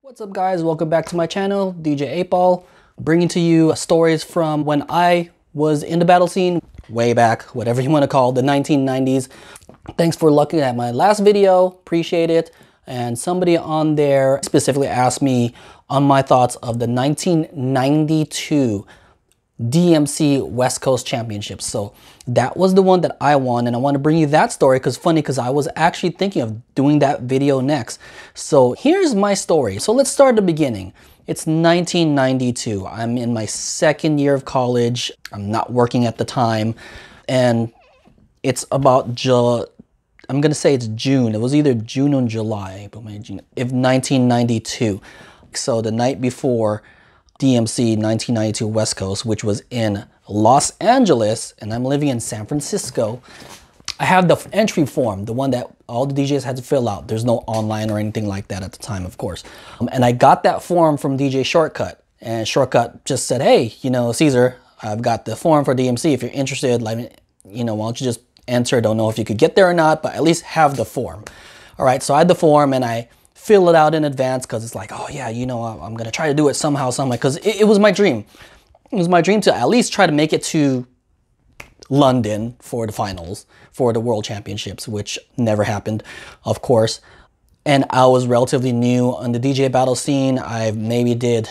What's up guys, welcome back to my channel, DJ 8Ball, bringing to you stories from when I was in the battle scene, way back, whatever you want to call it, the 1990s. Thanks for looking at my last video, appreciate it. And somebody on there specifically asked me on my thoughts of the 1992 DMC West Coast Championships. So that was the one that I won, and I want to bring you that story because I was actually thinking of doing that video next. So here's my story. So let's start at the beginning. It's 1992. I'm in my second year of college. I'm not working at the time, and it's about I'm gonna say it's June. It was either June or July, but June of 1992. So the night before DMC 1992 West Coast, which was in Los Angeles, and I'm living in San Francisco. I have the entry form, the one that all the DJs had to fill out. There's no online or anything like that at the time, of course. And I got that form from DJ Shortcut, and Shortcut just said, hey, you know, Caesar, I've got the form for DMC. If you're interested, like, you know, why don't you just enter? Don't know if you could get there or not, but at least have the form. All right, so I had the form and I fill it out in advance because it's like, oh yeah, you know, I'm gonna try to do it somehow, because it was my dream. It was my dream to at least try to make it to London for the finals, for the World Championships, which never happened, of course. And I was relatively new on the DJ battle scene. I maybe did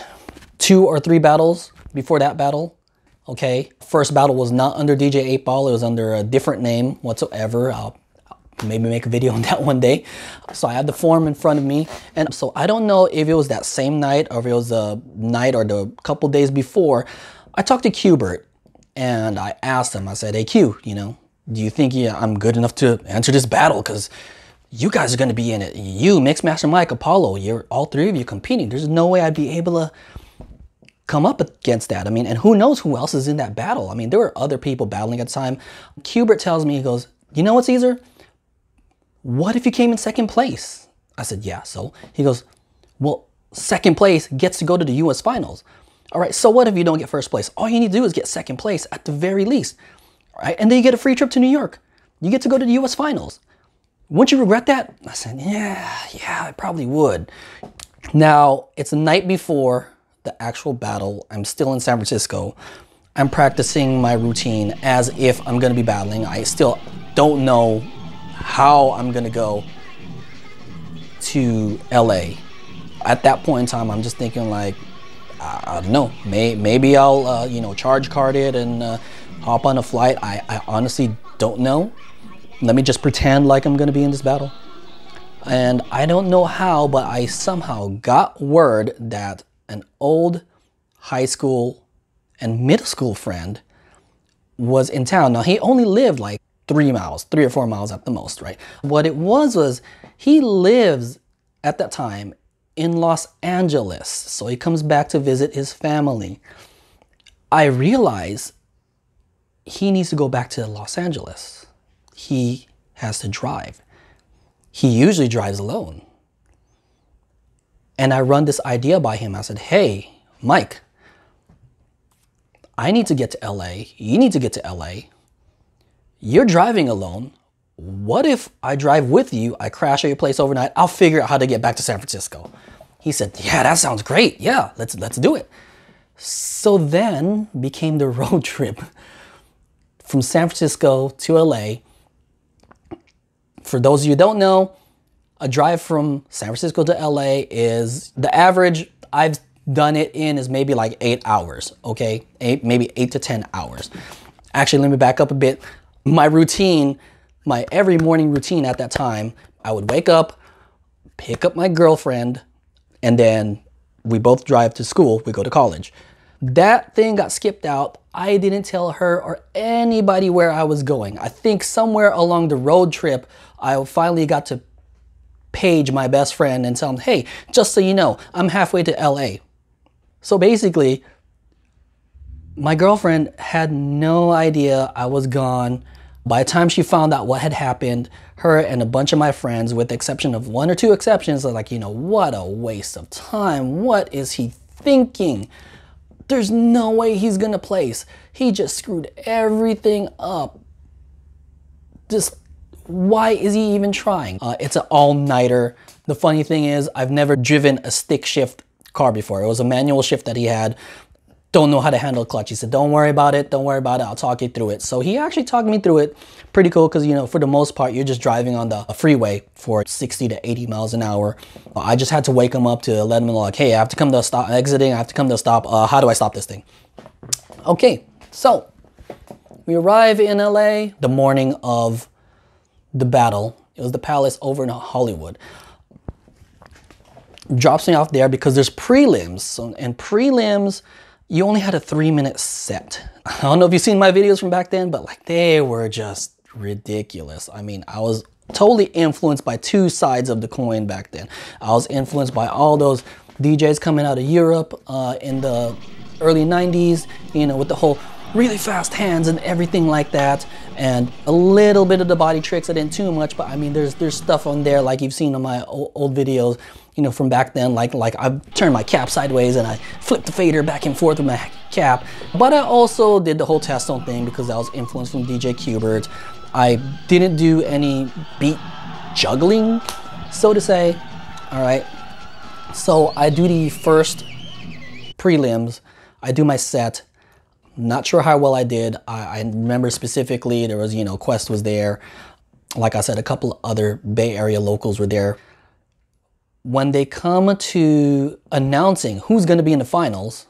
2 or 3 battles before that battle. Okay, first battle was not under DJ 8Ball. It was under a different name whatsoever. I'll maybe make a video on that one day. So I had the form in front of me, and so I don't know if it was that same night or if it was the night or the couple days before. I talked to Qbert and I asked him, I said, hey Q, you know, do you think I'm good enough to enter this battle? Because you guys are going to be in it. You, Mixmaster Mike, Apollo, you're all 3 of you competing. There's no way I'd be able to come up against that. I mean, and who knows who else is in that battle? I mean, there were other people battling at the time. Qbert tells me, he goes, you know what, Caesar? What if you came in second place? I said, yeah, so? He goes, well, second place gets to go to the US finals. All right, so what if you don't get first place? All you need to do is get second place at the very least. All right, and then you get a free trip to New York. You get to go to the US finals. Wouldn't you regret that? I said, yeah, I probably would. Now, it's the night before the actual battle. I'm still in San Francisco. I'm practicing my routine as if I'm gonna be battling. I still don't know how I'm gonna go to LA. At that point in time, I'm just thinking like, I don't know, maybe I'll you know, charge card it and hop on a flight. I honestly don't know. Let me just pretend like I'm gonna be in this battle. And I don't know how, but I somehow got word that an old high school and middle school friend was in town. Now he only lived like 3 or 4 miles at the most, right? What it was he lives at that time in Los Angeles. So he comes back to visit his family. I realize he needs to go back to Los Angeles. He has to drive. He usually drives alone. And I run this idea by him. I said, hey, Mike, I need to get to LA. You need to get to LA. You're driving alone. What if I drive with you, I crash at your place overnight, I'll figure out how to get back to San Francisco. He said, yeah, that sounds great. Yeah, let's do it. So then became the road trip from San Francisco to LA. For those of you who don't know, a drive from San Francisco to LA is, the average I've done it in is maybe like 8 hours, okay? Maybe 8 to 10 hours. Actually, let me back up a bit. My routine, my every morning routine at that time, I would wake up, pick up my girlfriend, and then we both drive to school. We go to college. That thing got skipped out. I didn't tell her or anybody where I was going. I think somewhere along the road trip, I finally got to page my best friend and tell him, hey, just so you know, I'm halfway to LA. So basically, my girlfriend had no idea I was gone. By the time she found out what had happened, her and a bunch of my friends, with the exception of 1 or 2 exceptions, are like, you know, what a waste of time. What is he thinking? There's no way he's gonna place. He just screwed everything up. Just why is he even trying? It's an all-nighter. The funny thing is, I've never driven a stick shift car before. It was a manual shift that he had. Don't know how to handle a clutch. He said, don't worry about it. Don't worry about it. I'll talk you through it. So he actually talked me through it. Pretty cool because, you know, for the most part, you're just driving on the freeway for 60 to 80 miles an hour. I just had to wake him up to let him know, like, hey, I have to come to a stop, exiting. I have to come to a stop. How do I stop this thing? Okay, so we arrive in LA the morning of the battle. It was the Palace over in Hollywood. Drops me off there because there's prelims. So, and prelims, you only had a 3-minute set. I don't know if you've seen my videos from back then, but like they were just ridiculous. I mean, I was totally influenced by two sides of the coin back then. I was influenced by all those DJs coming out of Europe in the early 90s, you know, with the whole really fast hands and everything like that, and a little bit of the body tricks. I didn't too much, but I mean, there's stuff on there like you've seen on my old videos, you know, from back then, like I turned my cap sideways and I flipped the fader back and forth with my cap. But I also did the whole test-on thing because I was influenced from DJ Qbert. I didn't do any beat juggling, so to say. All right, so I do the first prelims, I do my set. Not sure how well I did. I remember specifically there was, you know, Quest was there. Like I said, a couple of other Bay Area locals were there. When they come to announcing who's going to be in the finals,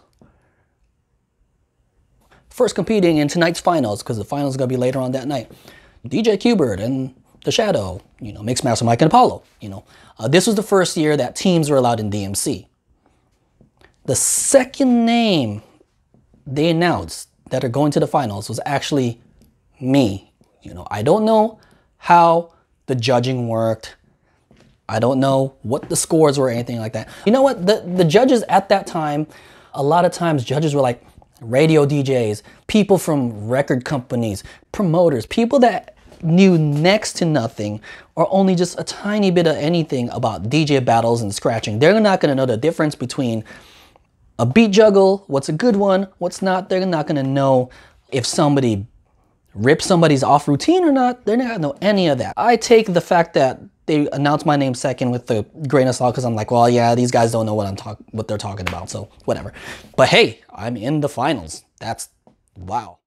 first competing in tonight's finals, because the finals is going to be later on that night, DJ Qbert and The Shadow, you know, Mixmaster Mike and Apollo, you know. This was the first year that teams were allowed in DMC. The second name they announced that are going to the finals was actually me. You know, I don't know how the judging worked. I don't know what the scores were or anything like that. You know what? The judges at that time, a lot of times judges were like radio DJs, people from record companies, promoters, people that knew next to nothing or only just a tiny bit of anything about DJ battles and scratching. They're not going to know the difference between a beat juggle, what's a good one, what's not. They're not gonna know if somebody rips somebody's off routine or not. They're not gonna know any of that. I take the fact that they announced my name second with the grain of salt because I'm like, well, yeah, these guys don't know what they're talking about, so whatever. But hey, I'm in the finals. That's wow.